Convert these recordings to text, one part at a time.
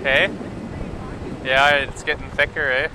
Hey? Yeah, it's getting thicker, eh?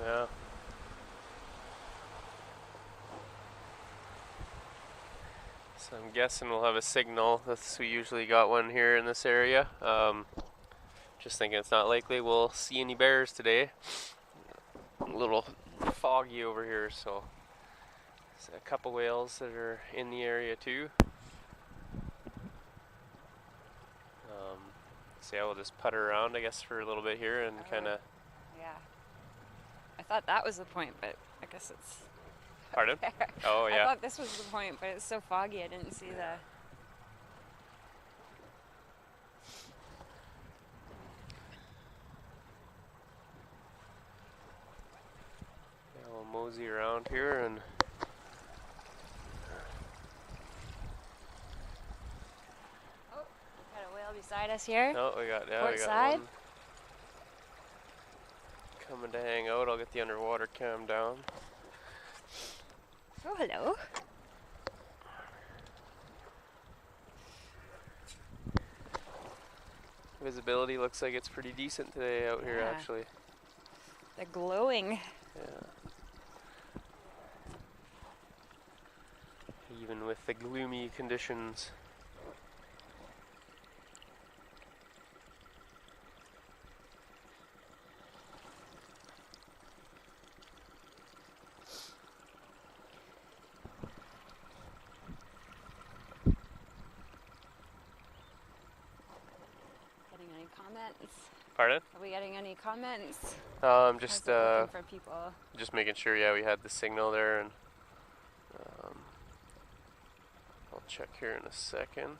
Yeah. So I'm guessing we'll have a signal. We usually got one here in this area. Just thinking it's not likely we'll see any bears today. A little foggy over here, so there's a couple whales that are in the area too. So yeah, we'll just putter around, I guess, for a little bit here and kind of. Yeah. I thought that was the point, but I guess it's. Pardon? Oh yeah. I thought this was the point, but it's so foggy I didn't see the. Yeah, we'll mosey around here and. Oh, got a whale beside us here. Oh, we got Port we got side. one coming to hang out. I'll get the underwater cam down. Oh, hello. Visibility looks like it's pretty decent today out here, actually. They're glowing. Yeah. Even with the gloomy conditions. Comments? Pardon? Are we getting any comments? Just looking for people. Just making sure. Yeah, we had the signal there, and I'll check here in a second.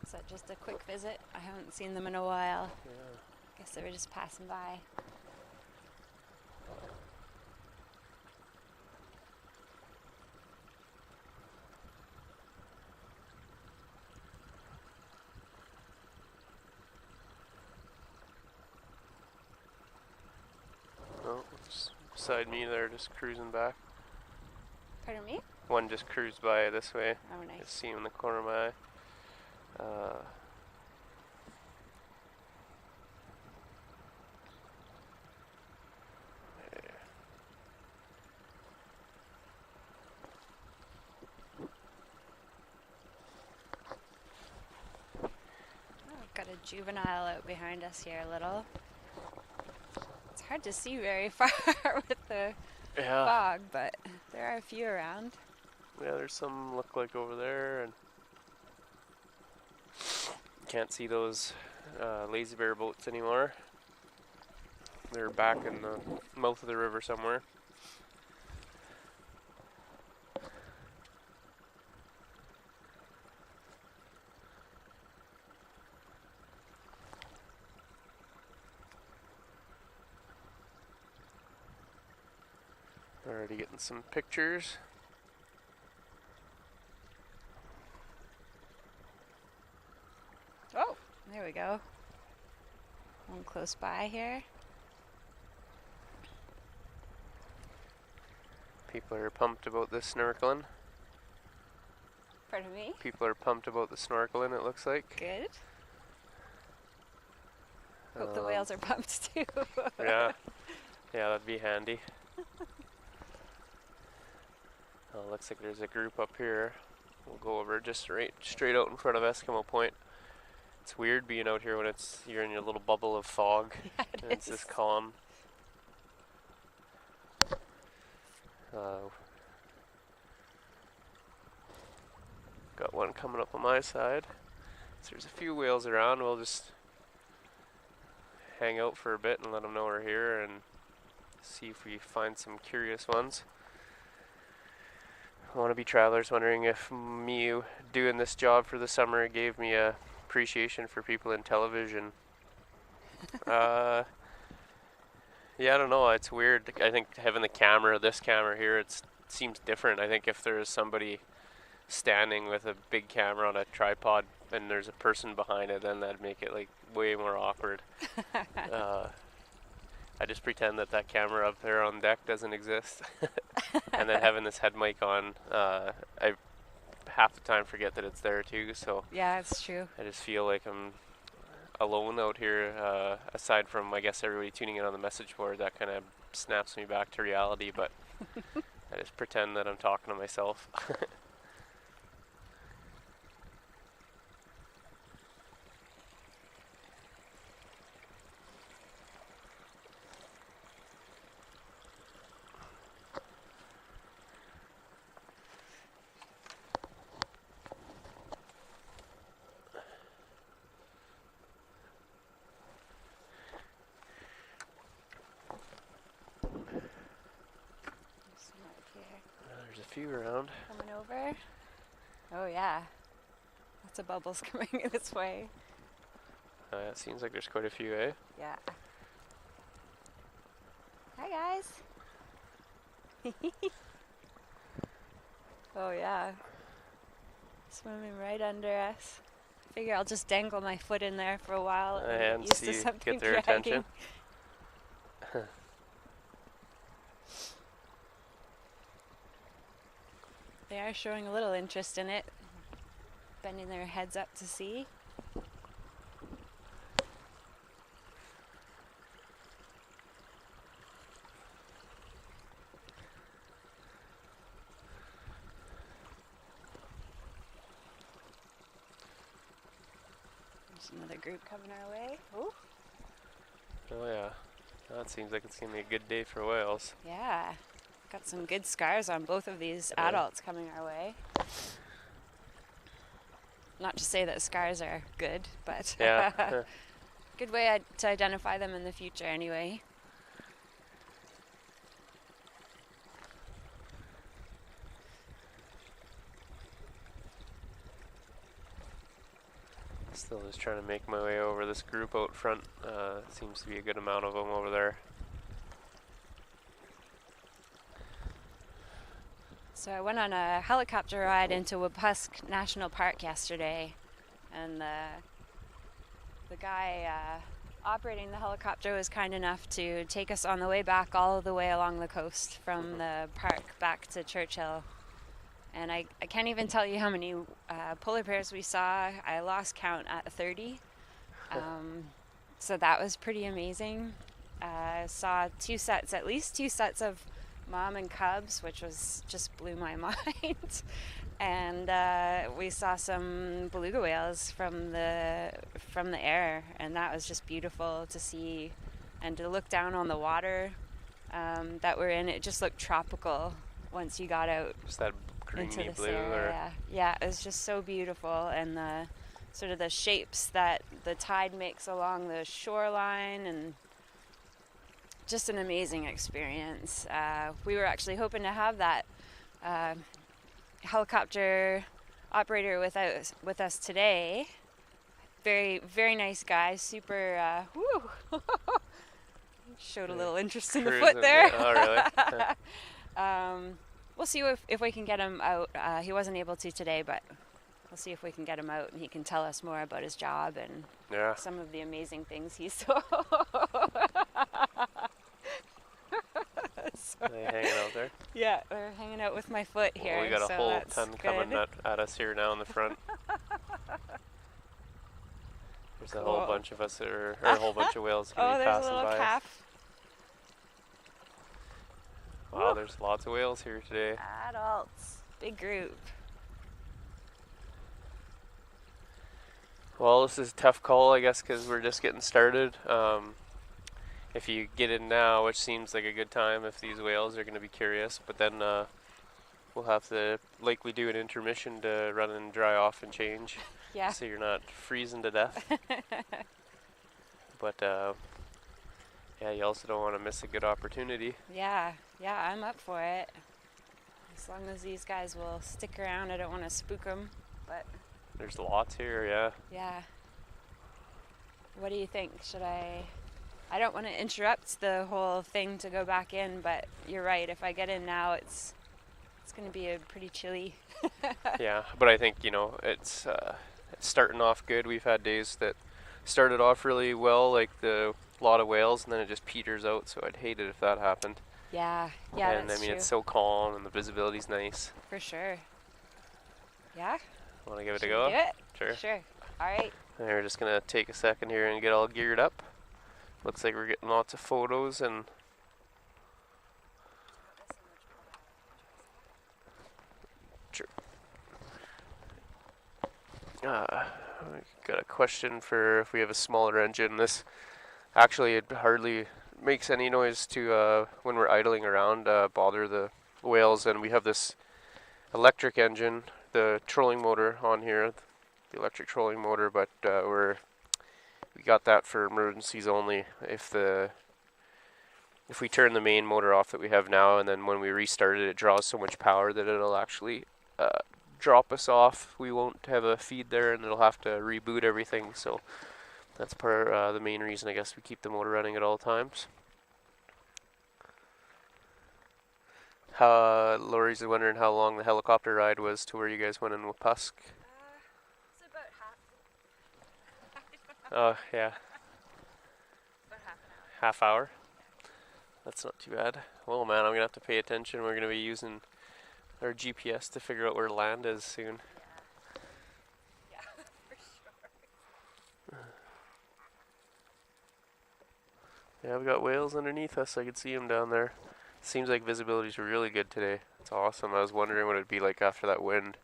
Is that just a quick visit? I haven't seen them in a while. Yeah. Guess they were just passing by. Oh, just beside me there, just cruising back. Pardon me? One just cruised by this way. Oh, nice. Just see him in the corner of my eye. Got a juvenile out behind us here a little. It's hard to see very far with the fog, but there are a few around. Yeah, there's some look like over there, and can't see those lazy bear boats anymore. They're back in the mouth of the river somewhere. Already getting some pictures. Oh, there we go. One close by here. People are pumped about this snorkeling. Pardon me? People are pumped about the snorkeling, it looks like. Good. Hope the whales are pumped too. Yeah. Yeah, that'd be handy. Oh, looks like there's a group up here. We'll go over just straight out in front of Eskimo Point. It's weird being out here when you're in your little bubble of fog. Yeah, and it's just calm. Got one coming up on my side. So there's a few whales around. We'll just hang out for a bit and let them know we're here and see if we find some curious ones. Wannabe travelers wondering if me doing this job for the summer gave me a appreciation for people in television. Yeah, I don't know. It's weird. I think having this camera here, it seems different. I think if there is somebody standing with a big camera on a tripod and there's a person behind it, then that'd make it like way more awkward. I just pretend that camera up there on deck doesn't exist. And then having this head mic on, I half the time forget that it's there too, so yeah, it's true. I just feel like I'm alone out here, aside from I guess everybody tuning in on the message board. That kind of snaps me back to reality, but I just pretend that I'm talking to myself. There's a few around. Coming over. Oh yeah. Lots of bubbles coming this way. It seems like there's quite a few, eh? Yeah. Hi guys. Oh yeah. Swimming right under us. Figure I'll just dangle my foot in there for a while and get used to something get their dragging. attention. They are showing a little interest in it, bending their heads up to see. There's another group coming our way. Ooh. Oh yeah, that seems like it's gonna be a good day for whales. Yeah. Got some good scars on both of these adults coming our way. Not to say that scars are good, but Yeah. good way to identify them in the future anyway. Still just trying to make my way over this group out front. Seems to be a good amount of them over there. So I went on a helicopter ride into Wabusk National Park yesterday, and the guy operating the helicopter was kind enough to take us on the way back all the way along the coast from the park back to Churchill. And I can't even tell you how many polar bears we saw. I lost count at 30. So that was pretty amazing. Saw at least two sets of mom and cubs, which was just blew my mind. And we saw some beluga whales from the air, and that was just beautiful to see, and to look down on the water that we're in. It just looked tropical, once you got out Just that into greeny this blue, area. Yeah, it was just so beautiful, and the sort of the shapes that the tide makes along the shoreline, and just an amazing experience. We were actually hoping to have that helicopter operator with us today. Very, very nice guy. Super. Showed a little interest in the foot there. Oh, really? We'll see if we can get him out. He wasn't able to today, but we'll see if we can get him out, and he can tell us more about his job and some of the amazing things he saw. Are they hanging out there? Yeah, they're hanging out with my foot here. Well, we got a whole ton coming at us here now in the front. There's a whole bunch of us, or a whole bunch of whales going to be passing by. Oh, there's a little calf. Wow, there's lots of whales here today. Adults. Big group. Well, this is a tough call, I guess, because we're just getting started. If you get in now, which seems like a good time if these whales are going to be curious, but then we'll have to, like we do an intermission, to run and dry off and change. Yeah. So you're not freezing to death. But yeah, you also don't want to miss a good opportunity. Yeah, I'm up for it. As long as these guys will stick around, I don't want to spook them. But there's lots here, yeah. Yeah. What do you think? Should I don't want to interrupt the whole thing to go back in, but you're right. If I get in now, it's going to be a pretty chilly. Yeah, but I think, it's starting off good. We've had days that started off really well, like a lot of whales, and then it just peters out, so I'd hate it if that happened. Yeah, and that's I mean, true. It's so calm, and the visibility's nice. For sure. Yeah? Want to give it a Should go? we do it? Sure. Sure. All right. And we're just going to take a second here and get all geared up. Looks like we're getting lots of photos, and sure. We got a question for if we have a smaller engine. This actually, it hardly makes any noise to when we're idling around, bother the whales. And we have this electric engine, the trolling motor on here, the electric trolling motor, but we got that for emergencies only. If we turn the main motor off that we have now, and then when we restart it, it draws so much power that it'll actually drop us off. We won't have a feed there, and it'll have to reboot everything. So that's the main reason, I guess, we keep the motor running at all times. Lori's wondering how long the helicopter ride was to where you guys went in Wapusk. It's about half. Oh, yeah. About Half hour? That's not too bad. Well, man, I'm going to have to pay attention. We're going to be using our GPS to figure out where land is soon. Yeah, for sure. Yeah, we got whales underneath us. I could see them down there. Seems like visibility's really good today. It's awesome. I was wondering what it'd be like after that wind.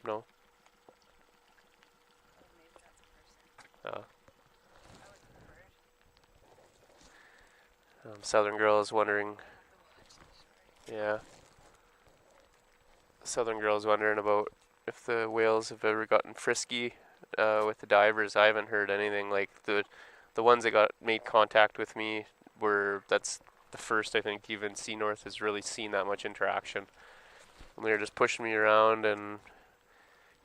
No. Oh. Southern Girl is wondering. Yeah. Southern Girl is wondering about if the whales have ever gotten frisky with the divers. I haven't heard anything. Like the ones that made contact with me that's the first, I think, even Sea North has really seen that much interaction. And they were just pushing me around and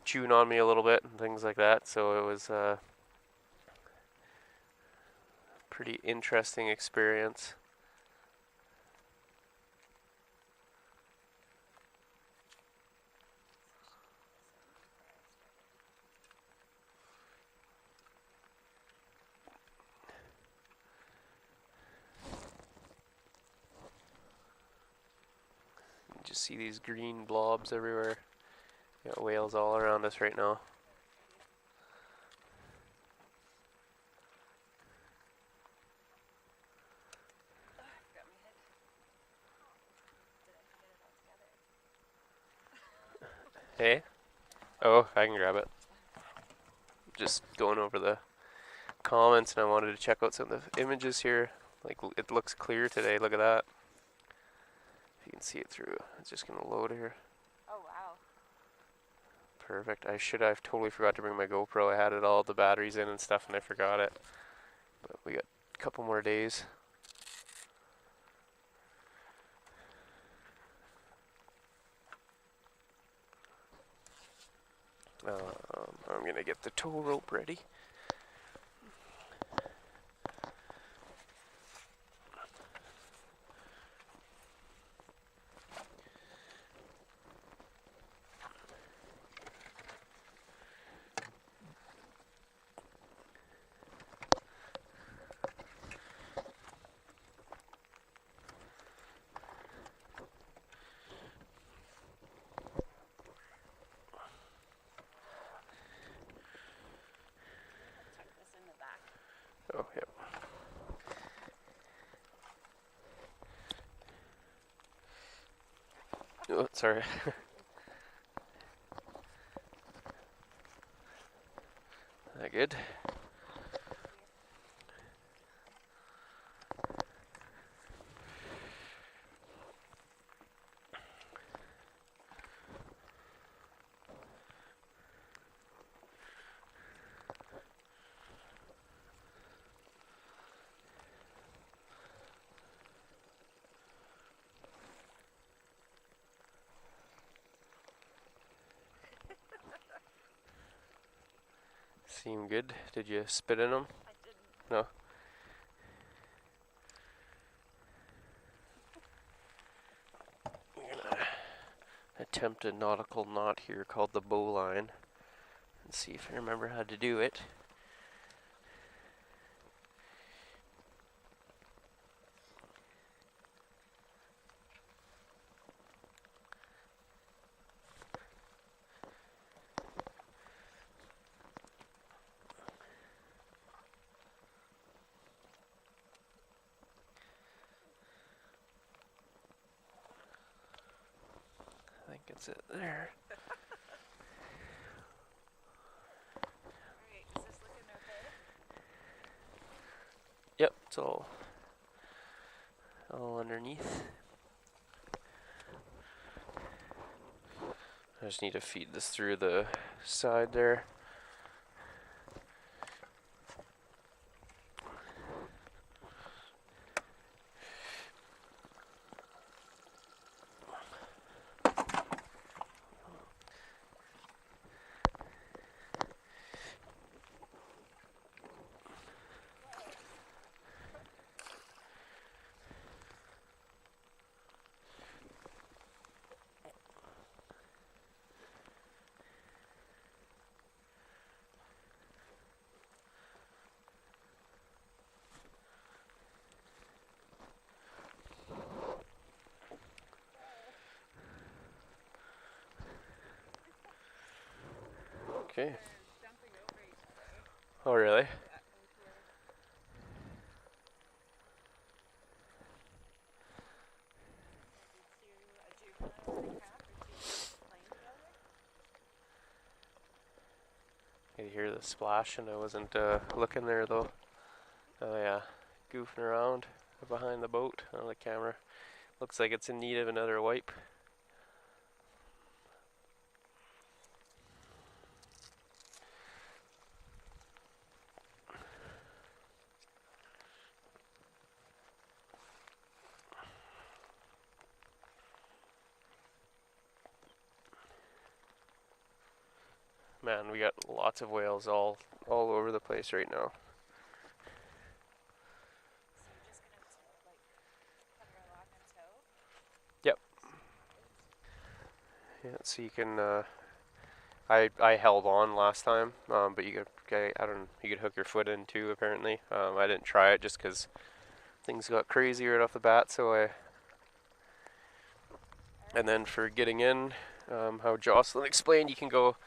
chewing on me a little bit and things like that. So it was a pretty interesting experience. Just see these green blobs everywhere. Got whales all around us right now. Hey? Oh, I can grab it. Just going over the comments, and I wanted to check out some of the images here. Like, it looks clear today. Look at that. If you can see it through, it's just gonna load here. Oh, wow. Perfect. I've totally forgot to bring my GoPro. I had it all the batteries in and stuff, and I forgot it. But we got a couple more days. I'm gonna get the tow rope ready. Tuck this in the back. Oh, yep. Oh, sorry. That good? Seem good. Did you spit in them? I didn't. No. I'm gonna attempt a nautical knot here called the bowline and see if I remember how to do it. I think it's it there. Alright, is this looking okay? Yep, it's all underneath. I just need to feed this through the side there. Okay. Jumping over each other. Oh, really? Is two juveniles in a calf or two playing together? You hear the splash, and I wasn't looking there though. Oh yeah, goofing around behind the boat on the camera. Looks like it's in need of another wipe. Man, we got lots of whales all over the place right now. So you're just gonna like put her along a toe? Yep. Yeah, so you can. I held on last time, but you could you could hook your foot in too. Apparently, I didn't try it just because things got crazy right off the bat. And then for getting in, how Jocelyn explained, you can go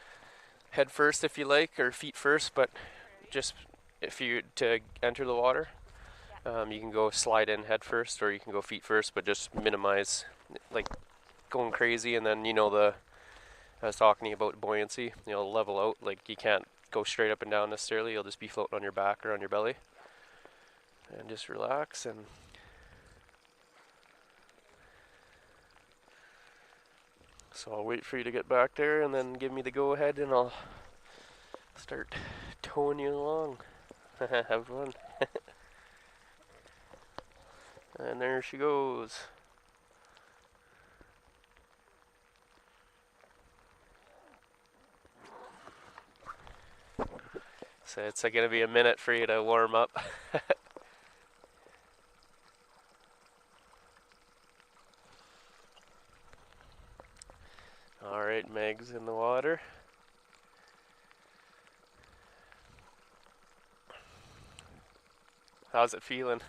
head first if you like, or feet first, but just if you to enter the water, you can go slide in head first, or you can go feet first, but just minimize like going crazy, and then you know I was talking to you about buoyancy. You'll level out, like you can't go straight up and down necessarily. You'll just be floating on your back or on your belly. And just relax. And so I'll wait for you to get back there and then give me the go ahead and I'll start towing you along. Have fun. And there she goes. So it's going to be a minute for you to warm up. Alright, Meg's in the water. How's it feeling?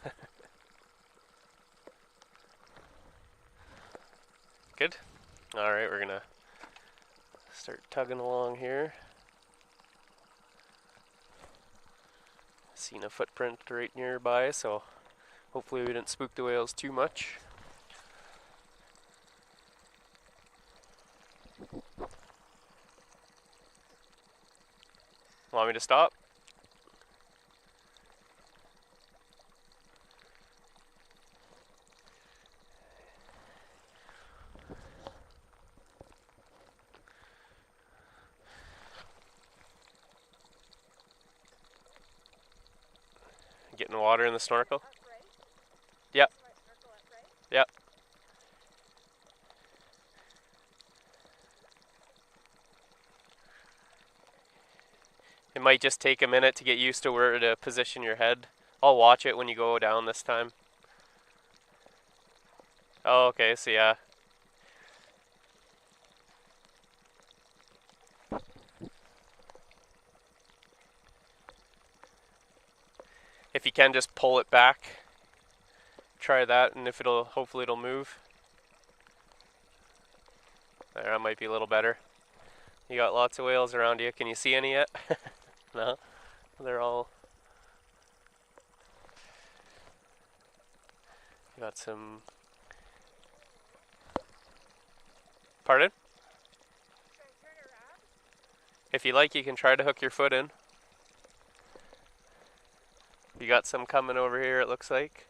Good? Alright, we're going to start tugging along here. Seen a footprint right nearby, so hopefully we didn't spook the whales too much. Want me to stop? Getting water in the snorkel? Yep. Yep. It might just take a minute to get used to where to position your head. I'll watch it when you go down this time. Oh, okay, so yeah. If you can just pull it back, try that, and if hopefully it'll move. There, that might be a little better. You got lots of whales around you. Can you see any yet? No? They're all... You got some... Pardon? If you like, you can try to hook your foot in. You got some coming over here, it looks like.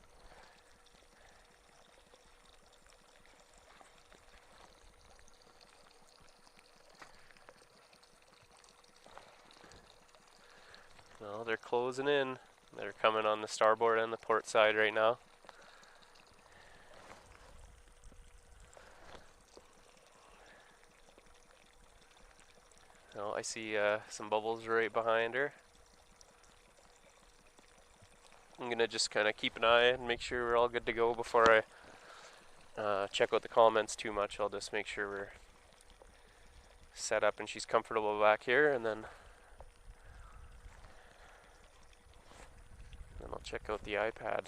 No, they're closing in. They're coming on the starboard and the port side right now. Oh, I see some bubbles right behind her. I'm gonna just kind of keep an eye and make sure we're all good to go before I check out the comments too much. I'll just make sure we're set up and she's comfortable back here, and then I'll check out the iPad.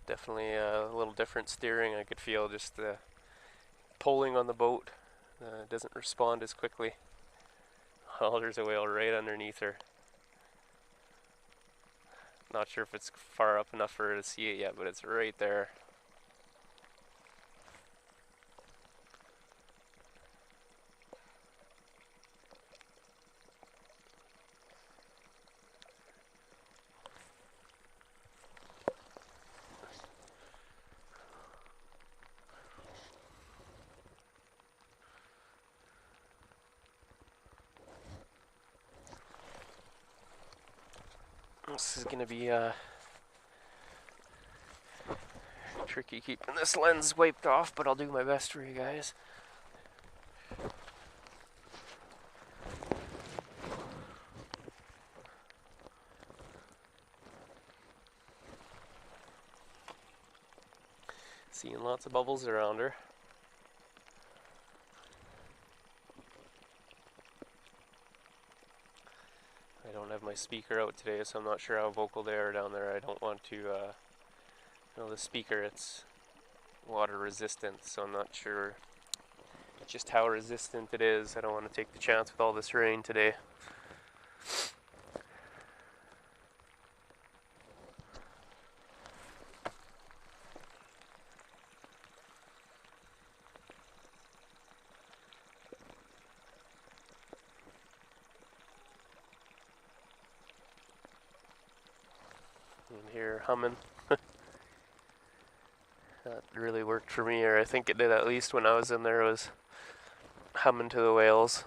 Definitely a little different steering. I could feel just the pulling on the boat. Doesn't respond as quickly. Oh, there's a whale right underneath her. Not sure if it's far up enough for her to see it yet, but it's right there. This is going to be tricky keeping this lens wiped off, but I'll do my best for you guys. Seeing lots of bubbles around her. I don't have my speaker out today, so I'm not sure how vocal they are down there. I don't want to, the speaker, it's water resistant, so I'm not sure just how resistant it is. I don't want to take the chance with all this rain today. And here humming. That really worked for me, or I think it did at least when I was in there, was humming to the whales.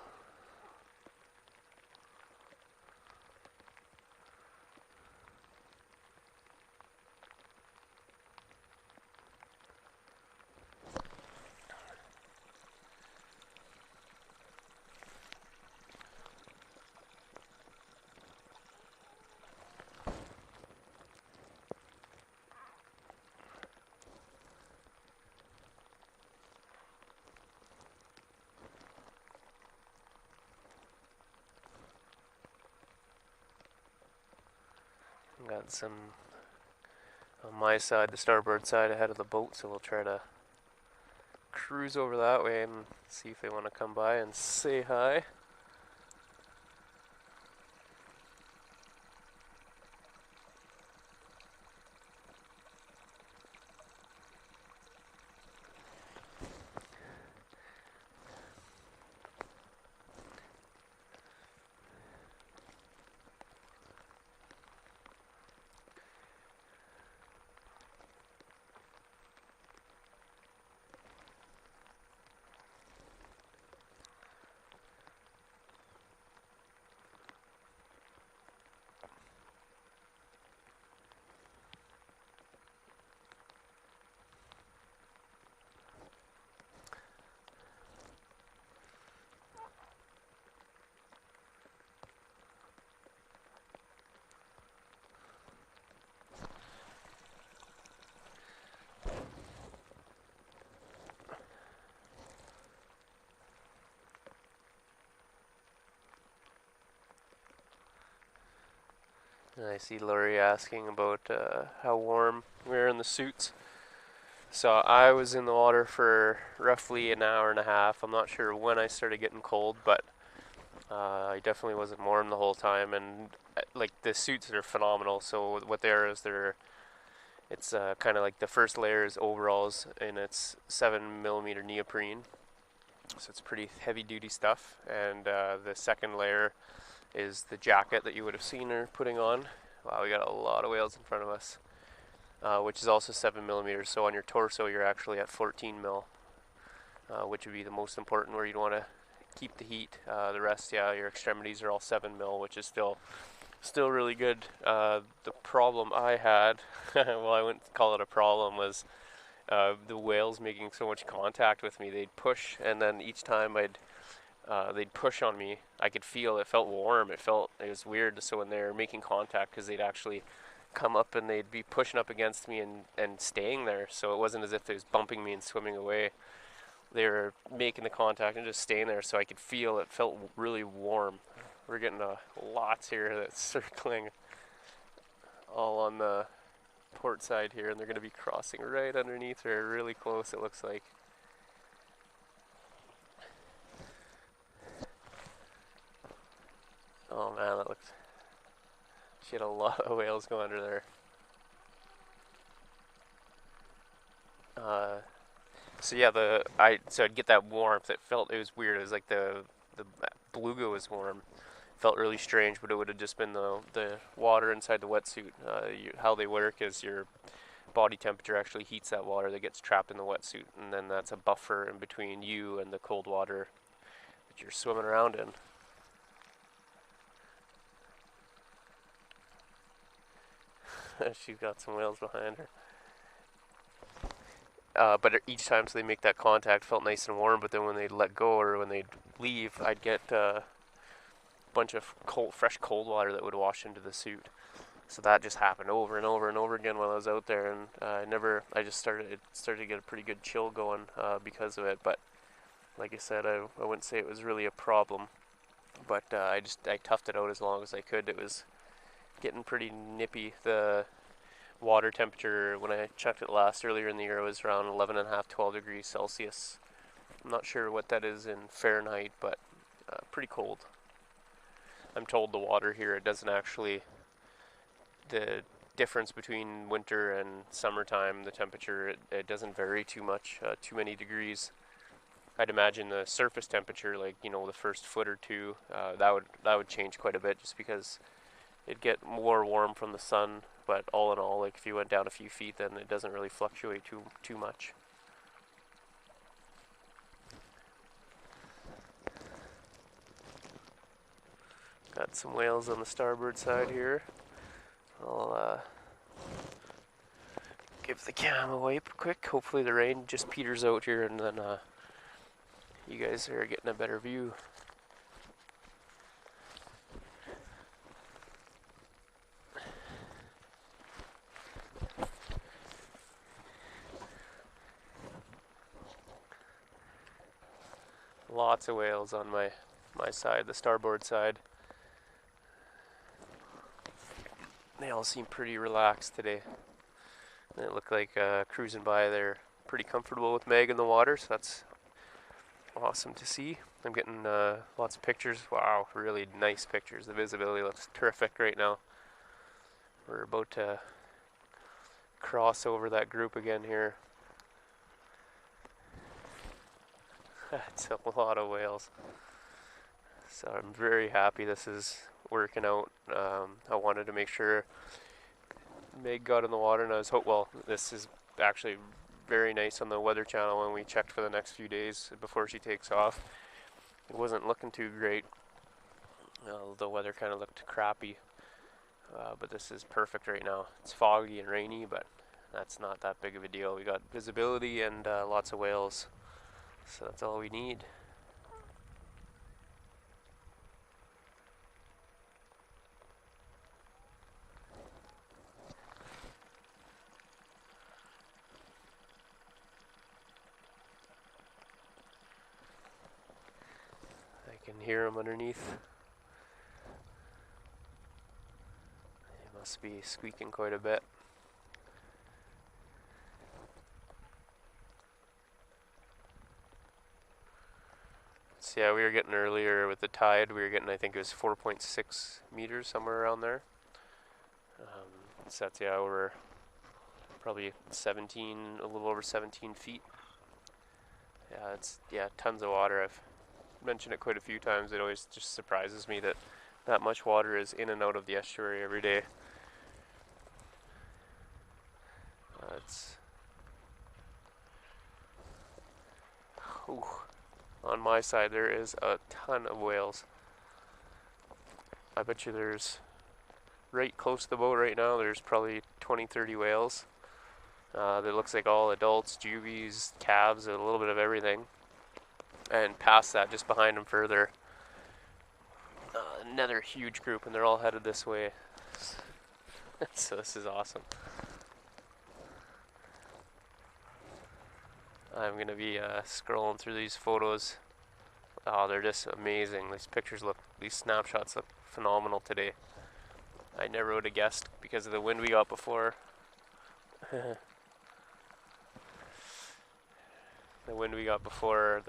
Got some on my side, the starboard side ahead of the boat, so we'll try to cruise over that way and see if they want to come by and say hi. And I see Lori asking about how warm we're in the suits. So I was in the water for roughly an hour and a half. I'm not sure when I started getting cold, but I definitely wasn't warm the whole time. And like the suits are phenomenal. So what they are is it's kind of like the first layer is overalls, and it's 7mm neoprene. So it's pretty heavy duty stuff. And the second layer is the jacket that you would have seen her putting on. Wow, we got a lot of whales in front of us, which is also 7mm. So on your torso, you're actually at 14 mil, which would be the most important, where you'd want to keep the heat. The rest, yeah, your extremities are all 7 mil, which is still really good. The problem I had, well, I wouldn't call it a problem, was the whales making so much contact with me. They'd push, and then each time they'd push on me, I could feel it felt warm. It was weird. So when they were making contact, because they'd actually come up and they'd be pushing up against me and staying there. So it wasn't as if they was bumping me and swimming away. They were making the contact and just staying there, so I could feel it felt really warm. We're getting lots here that's circling all on the port side here, and they're going to be crossing right underneath her, really close it looks like. Oh man, that looked... She had a lot of whales go under there. So yeah, so I'd get that warmth. It was weird. It was like the beluga was warm. Felt really strange, but it would have just been the water inside the wetsuit. How they work is your body temperature actually heats that water that gets trapped in the wetsuit, and then that's a buffer in between you and the cold water that you're swimming around in. She's got some whales behind her. But each time, so they make that contact, felt nice and warm, but then when they'd let go or when they'd leave, I'd get a bunch of fresh cold water that would wash into the suit. So that just happened over and over and over again while I was out there, and I just started to get a pretty good chill going because of it. But like I said, I wouldn't say it was really a problem, but I toughed it out as long as I could. It was getting pretty nippy. The water temperature when I checked it earlier in the year was around 11.5, 12 degrees Celsius. I'm not sure what that is in Fahrenheit, but pretty cold. I'm told the water here, it doesn't actually, the difference between winter and summertime, the temperature, it doesn't vary too much, too many degrees. I'd imagine the surface temperature, like, the first foot or two, that would change quite a bit, just because it'd get more warm from the sun, but all in all, like if you went down a few feet, then it doesn't really fluctuate too much. Got some whales on the starboard side here. I'll give the cam a wipe quick. Hopefully the rain just peters out here, and then you guys are getting a better view. Lots of whales on my side, the starboard side. They all seem pretty relaxed today. And it looked like cruising by, they're pretty comfortable with Meg in the water, so that's awesome to see. I'm getting lots of pictures. Wow, really nice pictures. The visibility looks terrific right now. We're about to cross over that group again here. That's a lot of whales. So I'm very happy this is working out. I wanted to make sure Meg got in the water, and I was well, this is actually very nice on the Weather Channel when we checked for the next few days before she takes off. It wasn't looking too great. The weather kind of looked crappy, but this is perfect right now. It's foggy and rainy, but that's not that big of a deal. We got visibility and lots of whales, so that's all we need. I can hear them underneath. They must be squeaking quite a bit. So yeah, we were getting earlier with the tide. We were getting, I think it was 4.6 meters, somewhere around there. So that's, yeah, we're probably 17, a little over 17 feet. Yeah, it's, yeah, tons of water. I've mentioned it quite a few times. It always just surprises me that that much water is in and out of the estuary every day. It's on my side there is a ton of whales. I bet you there's, right close to the boat right now, there's probably 20-30 whales. That looks like all adults, juvies, calves, a little bit of everything. And past that, just behind them further, another huge group, and they're all headed this way. So this is awesome. I'm going to be scrolling through these photos. Oh, they're just amazing. These pictures look, these snapshots look phenomenal today. I never would have guessed because of the wind we got before. The wind we got before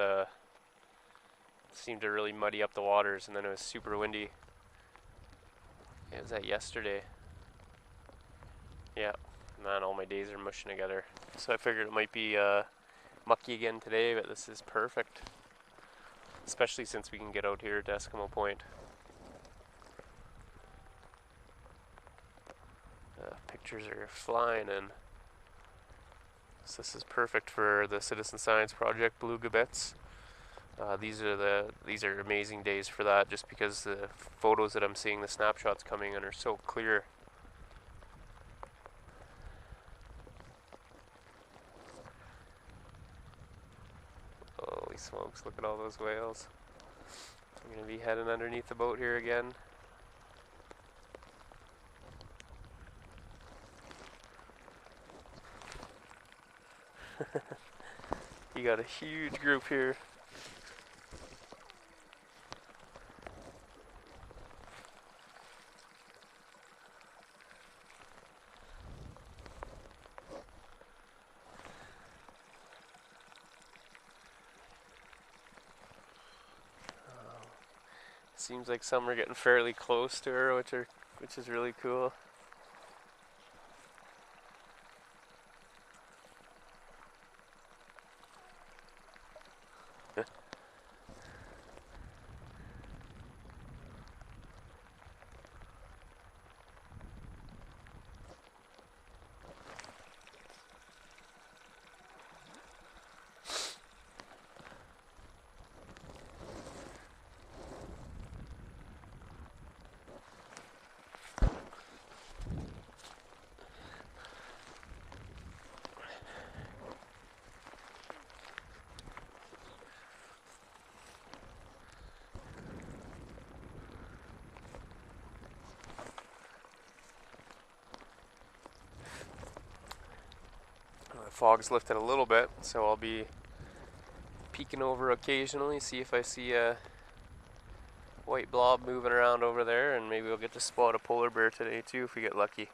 seemed to really muddy up the waters, and then it was super windy. It was that yesterday. Yeah, man, all my days are mushing together. So I figured it might be mucky again today, but this is perfect. Especially since we can get out here to Eskimo Point. Pictures are flying in. So this is perfect for the Citizen Science Project Beluga bits. These are amazing days for that, just because the photos that I'm seeing, the snapshots coming in, are so clear. Holy smokes, look at all those whales. I'm going to be heading underneath the boat here again. You got a huge group here. Seems like some are getting fairly close to her, which is really cool. fog's lifted a little bit, so I'll be peeking over occasionally, see if I see a white blob moving around over there, and maybe we'll get to spot a polar bear today too if we get lucky.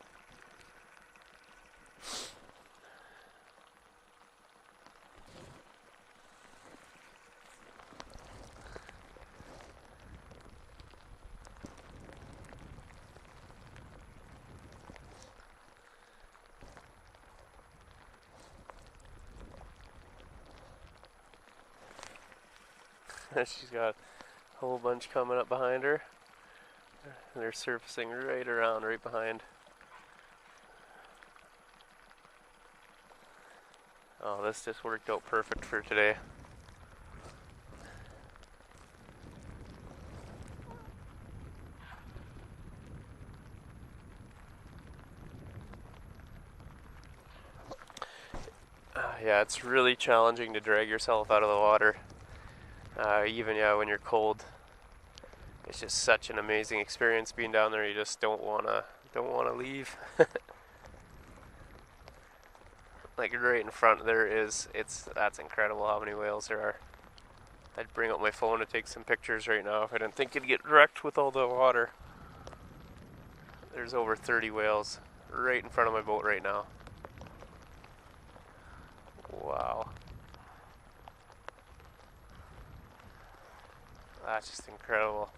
She's got a whole bunch coming up behind her. They're surfacing right around, right behind. Oh, this just worked out perfect for today. Yeah, it's really challenging to drag yourself out of the water. Even when you're cold. It's just such an amazing experience being down there. You just don't wanna leave. Like right in front that's incredible how many whales there are. I'd bring up my phone to take some pictures right now if I didn't think it'd get wrecked with all the water. There's over 30 whales right in front of my boat right now. Wow. That's just incredible.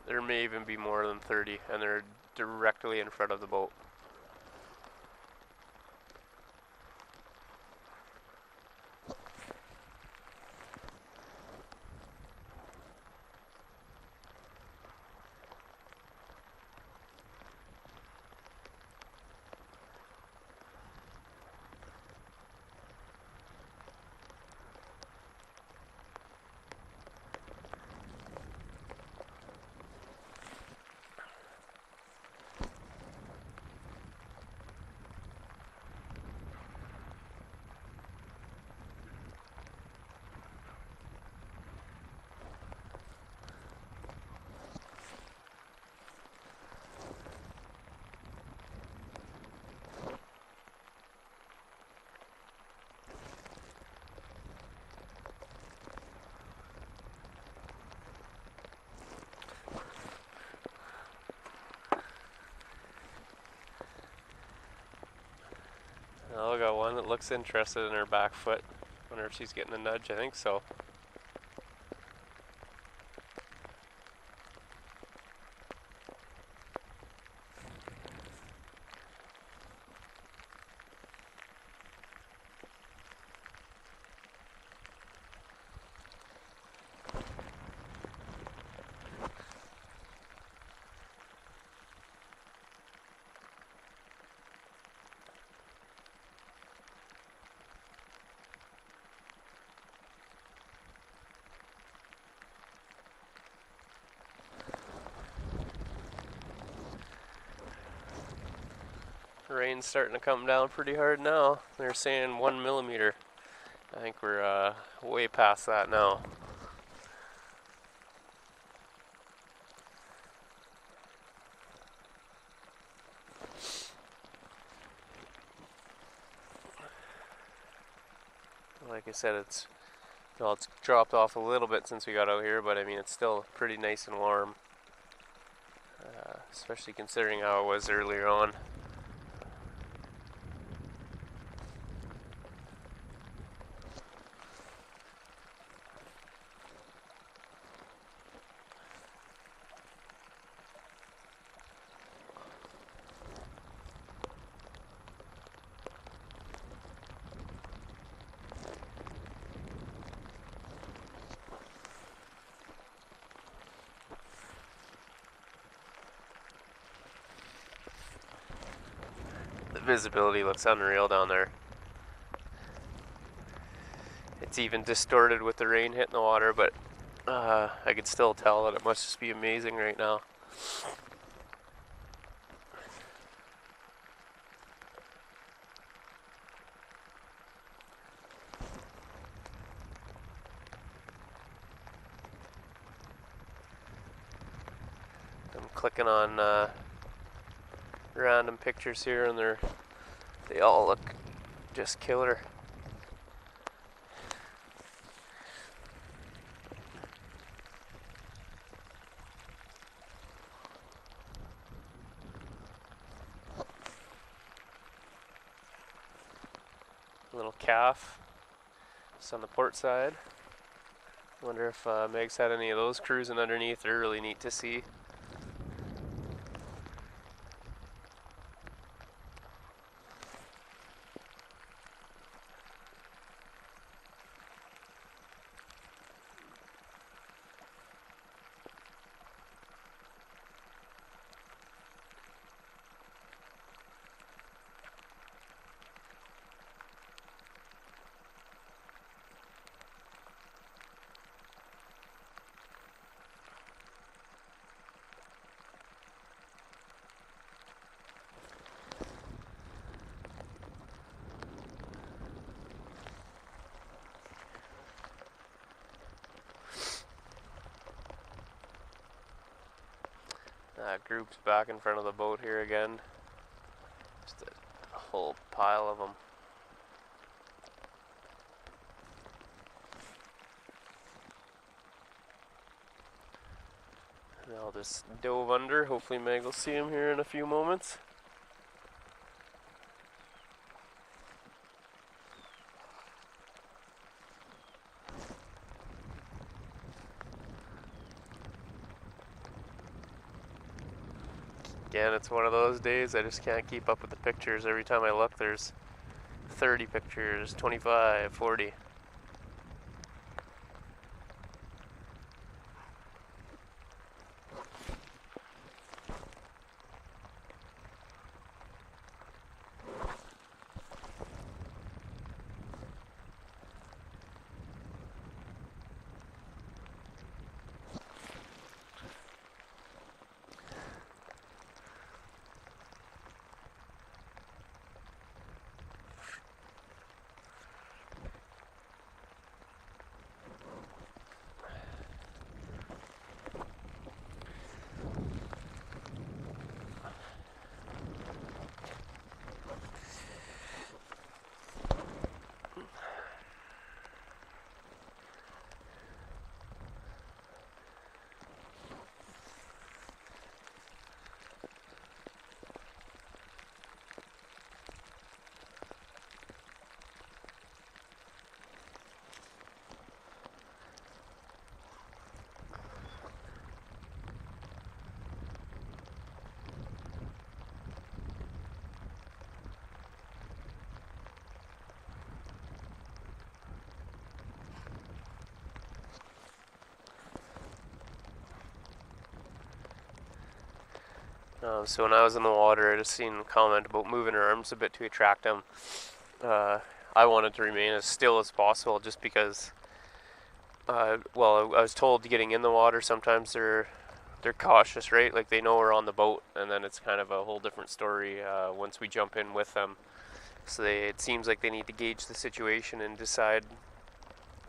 There may even be more than 30, and they're directly in front of the boat. Oh, I got one that looks interested in her back foot. Wonder if she's getting a nudge. I think so. Rain's starting to come down pretty hard now. They're saying 1 millimeter. I think we're way past that now. Like I said, it's dropped off a little bit since we got out here, but I mean it's still pretty nice and warm, especially considering how it was earlier on. The visibility looks unreal down there. It's even distorted with the rain hitting the water, but I could still tell that it must just be amazing right now. clicking on random pictures here, and they all look just killer. Little calf just on the port side. Wonder if Meg's had any of those cruising underneath. They're really neat to see. Groups back in front of the boat here again. Just a whole pile of them. And I'll just dove under. Hopefully Meg will see him here in a few moments. Again, it's one of those days I just can't keep up with the pictures. Every time I look, there's 30 pictures, 25, 40. So when I was in the water, I just seen a comment about moving her arms a bit to attract them. I wanted to remain as still as possible, just because, well, I was told getting in the water, sometimes they're cautious, right? Like they know we're on the boat, and then it's kind of a whole different story once we jump in with them. So it seems like they need to gauge the situation and decide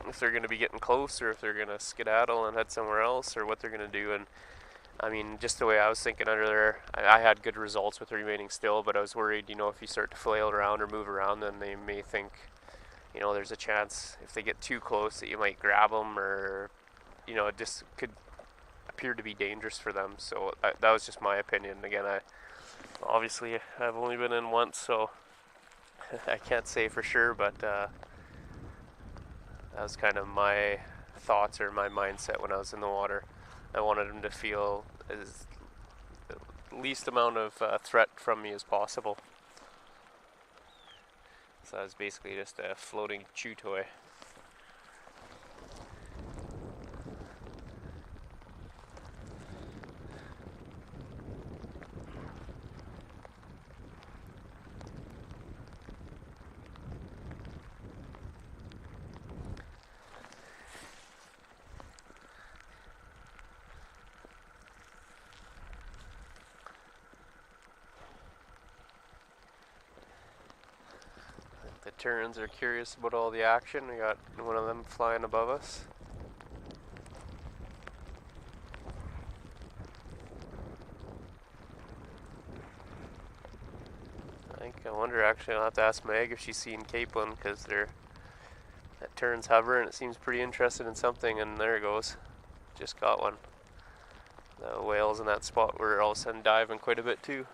if they're going to be getting close, or if they're going to skedaddle and head somewhere else, or what they're going to do. And I mean, just the way I was thinking under there, I had good results with remaining still, but I was worried, if you start to flail around or move around, then they may think, there's a chance if they get too close that you might grab them, or, it just could appear to be dangerous for them. So that was just my opinion. Again, I've only been in once, so I can't say for sure, but that was kind of my thoughts or my mindset when I was in the water. I wanted him to feel as least amount of threat from me as possible. So I was basically just a floating chew toy. The terns are curious about all the action. We got one of them flying above us. I wonder actually, I'll have to ask Meg if she's seen Capelin, because they're that turns hover and it seems pretty interested in something, and there it goes. Just got one. The whales in that spot were all of a sudden diving quite a bit too.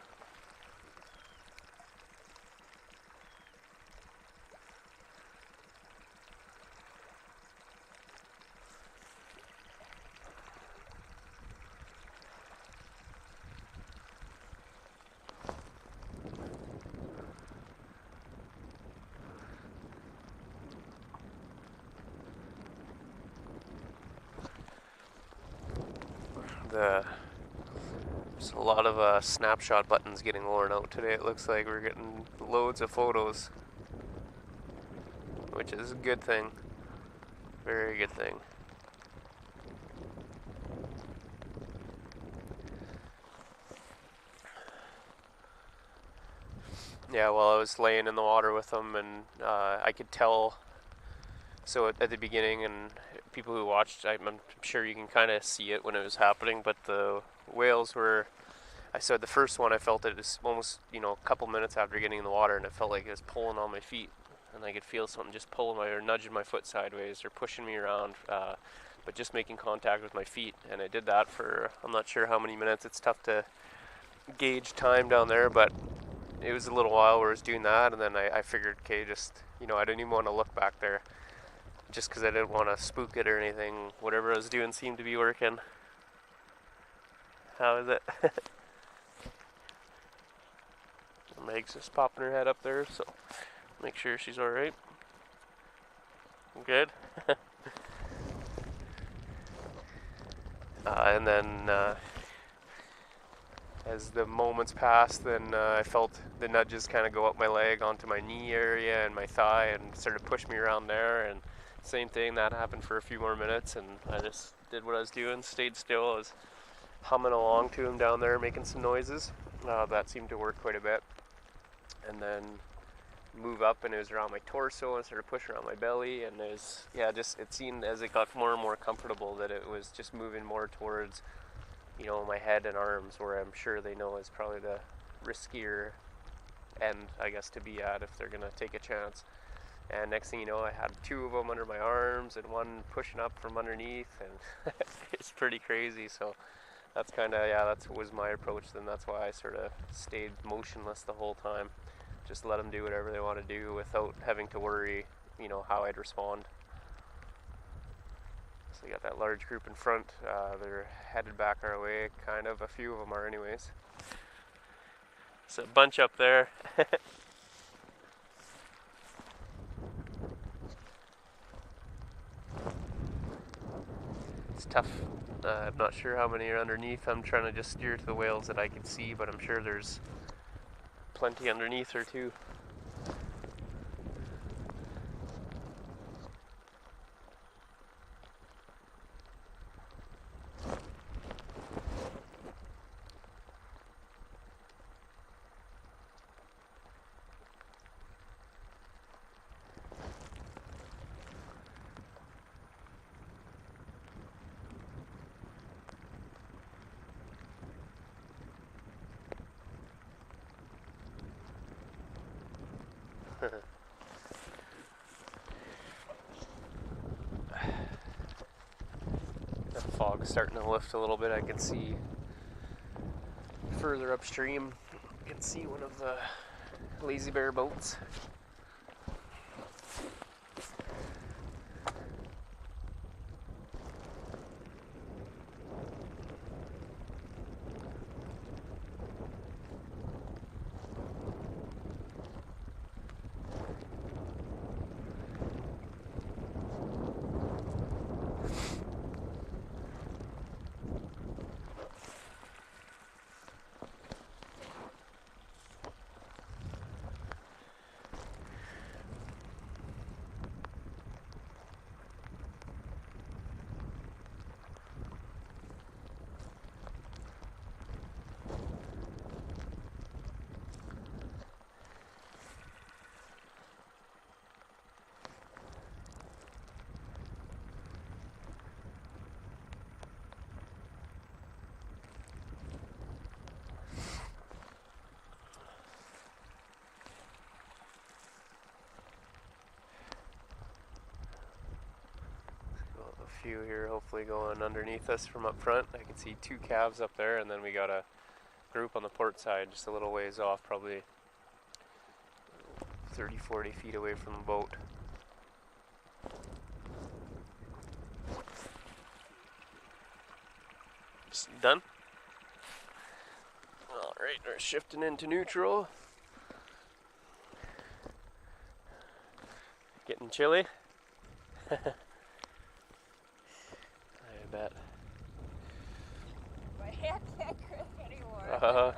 There's a lot of snapshot buttons getting worn out today. It looks like we're getting loads of photos, which is a good thing. Very good thing. Yeah, well, I was laying in the water with them, and I could tell. So at the beginning, and people who watched, I'm sure you can kind of see it when it was happening, but the whales were, I said the first one, I felt it was almost, a couple minutes after getting in the water, and it felt like it was pulling on my feet, and I could feel something just pulling or nudging my foot sideways or pushing me around, but just making contact with my feet, and I did that for, I'm not sure how many minutes. It's tough to gauge time down there, but it was a little while where I was doing that, and then I figured, okay, just, I didn't even want to look back there, just because I didn't want to spook it or anything. Whatever I was doing seemed to be working. How is it? Meg's just popping her head up there, so make sure she's alright. Good. And then as the moments passed, then I felt the nudges kind of go up my leg onto my knee area and my thigh and sort of push me around there, and same thing, that happened for a few more minutes, and I just did what I was doing, stayed still. I was humming along to him down there, making some noises. That seemed to work quite a bit. And then move up, and it was around my torso, and started pushing around my belly, and it seemed as it got more and more comfortable that it was just moving more towards, my head and arms, where I'm sure they know is probably the riskier end, I guess, to be at if they're going to take a chance. And next thing you know, I had two of them under my arms and one pushing up from underneath, and it's pretty crazy. So that's that was my approach. Then that's why I sort of stayed motionless the whole time. Just let them do whatever they want to do without having to worry, how I'd respond. So you got that large group in front. They're headed back our way, kind of. A few of them are anyways. It's a bunch up there. It's tough. I'm not sure how many are underneath. I'm trying to just steer to the whales that I can see, but I'm sure there's plenty underneath her too. The fog's starting to lift a little bit. I can see further upstream. I can see one of the lazy bear boats. few here hopefully going underneath us from up front. I can see 2 calves up there, and then we got a group on the port side just a little ways off, probably 30-40 feet away from the boat. Done? Alright, we're shifting into neutral. Getting chilly? I bet. My hand can't grip anymore.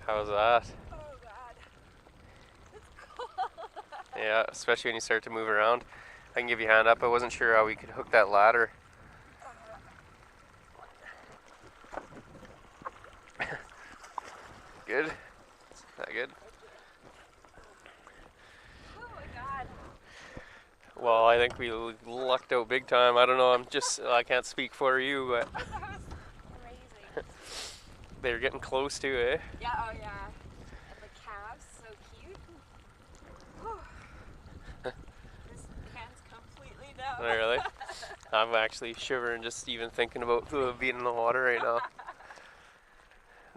How's that? Oh god. It's cold. Yeah, especially when you start to move around. I can give you a hand up. I wasn't sure how we could hook that ladder. Good? Is that good? Oh my god. Well, I think we lucked out big time. I don't know, I can't speak for you, but That was amazing. they're getting close to it. Yeah, oh yeah. And the calves, so cute. This hand's completely numb. Really? I'm actually shivering just even thinking about being in the water right now.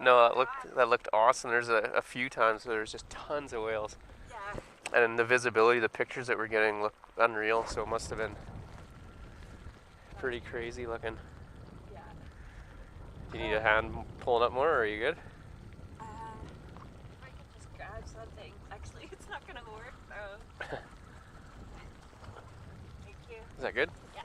No, that looked awesome. There's a few times where there's just tons of whales. Yeah. And the visibility, the pictures that we're getting look unreal, so it must have been pretty crazy looking. Yeah. Do you need a hand pulling up more, or are you good? If I could just grab something. Actually, it's not gonna work though. Thank you. Is that good? Yeah.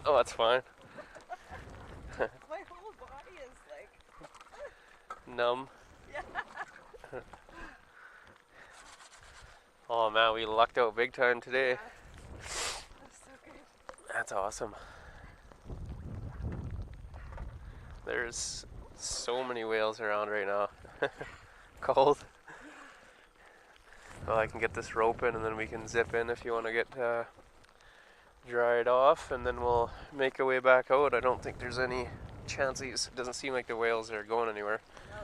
Oh, that's fine. My whole body is like Numb. yeah. Oh man, we lucked out big time today. Yeah. That's so good. That's awesome. There's so many whales around right now. Cold. Well, I can get this rope in and then we can zip in if you want to get dried off, and then we'll make our way back out. I don't think there's any chances. It doesn't seem like the whales are going anywhere. No.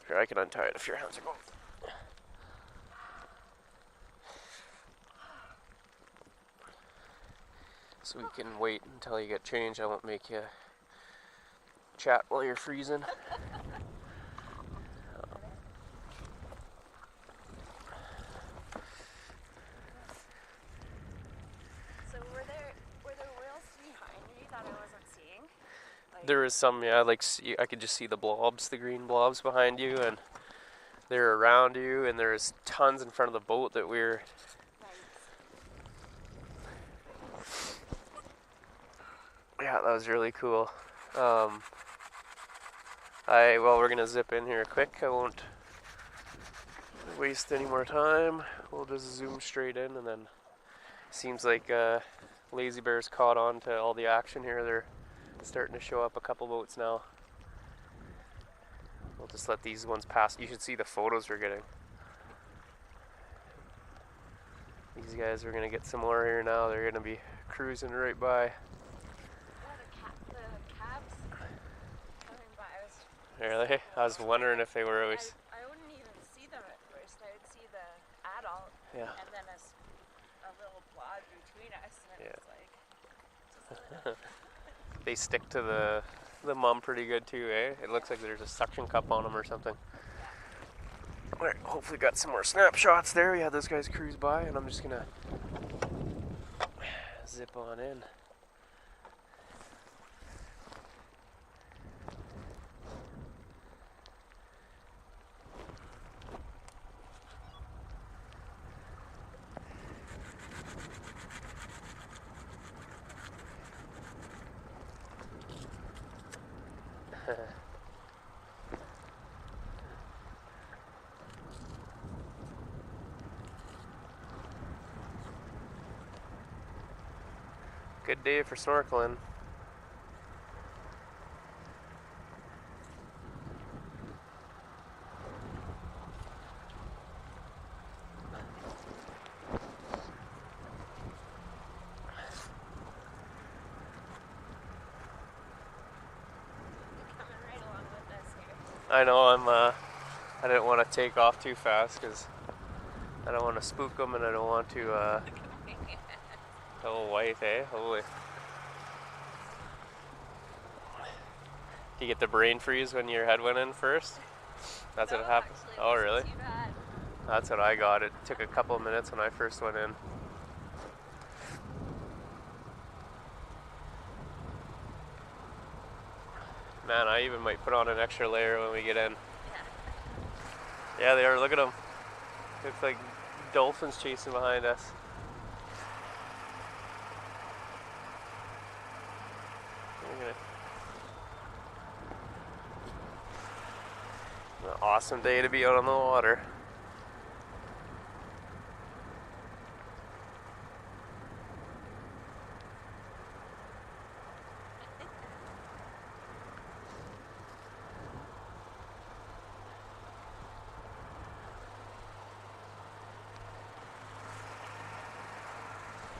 Here, I can untie it if your hands are going. So we can wait until you get changed. I won't make you chat while you're freezing. So were there whales behind me that I wasn't seeing? Like, There is some, yeah, like I could just see the blobs, the green blobs behind you, and they're around you, and there's tons in front of the boat that we're. Yeah, that was really cool. We're gonna zip in here quick. I won't waste any more time. We'll just zoom straight in, and then seems like Lazy Bear's caught on to all the action here. They're starting to show up a couple boats now. We'll just let these ones pass. You should see the photos we're getting. These guys are gonna get some more here now. They're gonna be cruising right by. the calves coming by. Really? I was wondering if they were always. I wouldn't even see them at first. I would see the adult, Yeah. and then a little blob between us, and Yeah. it's like. They stick to the mum pretty good too, eh? It looks like there's a suction cup on them or something. Alright, hopefully got some more snapshots there. Yeah, those guys cruise by, and I'm just gonna zip on in. Good day for snorkeling. Coming right along with us here. I know I didn't want to take off too fast because I don't want to spook them and I don't want to, oh, white, eh? Holy. Do you get the brain freeze when your head went in first? That's what happened? Oh, really? Too bad. That's what I got. It took a couple of minutes when I first went in. Man, I even might put on an extra layer when we get in. Yeah, they are. Look at them. Looks like dolphins chasing behind us. An awesome day to be out on the water.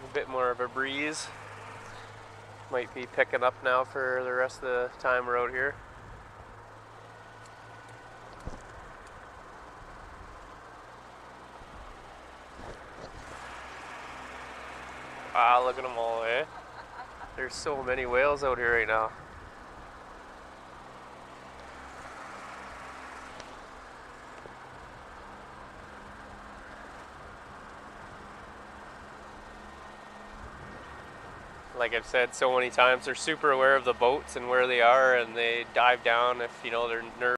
A bit more of a breeze. Might be picking up now for the rest of the time we're out here. Ah, look at them all, eh? There's so many whales out here right now. Like I've said so many times, they're super aware of the boats and where they are, and they dive down if, you know, they're nervous.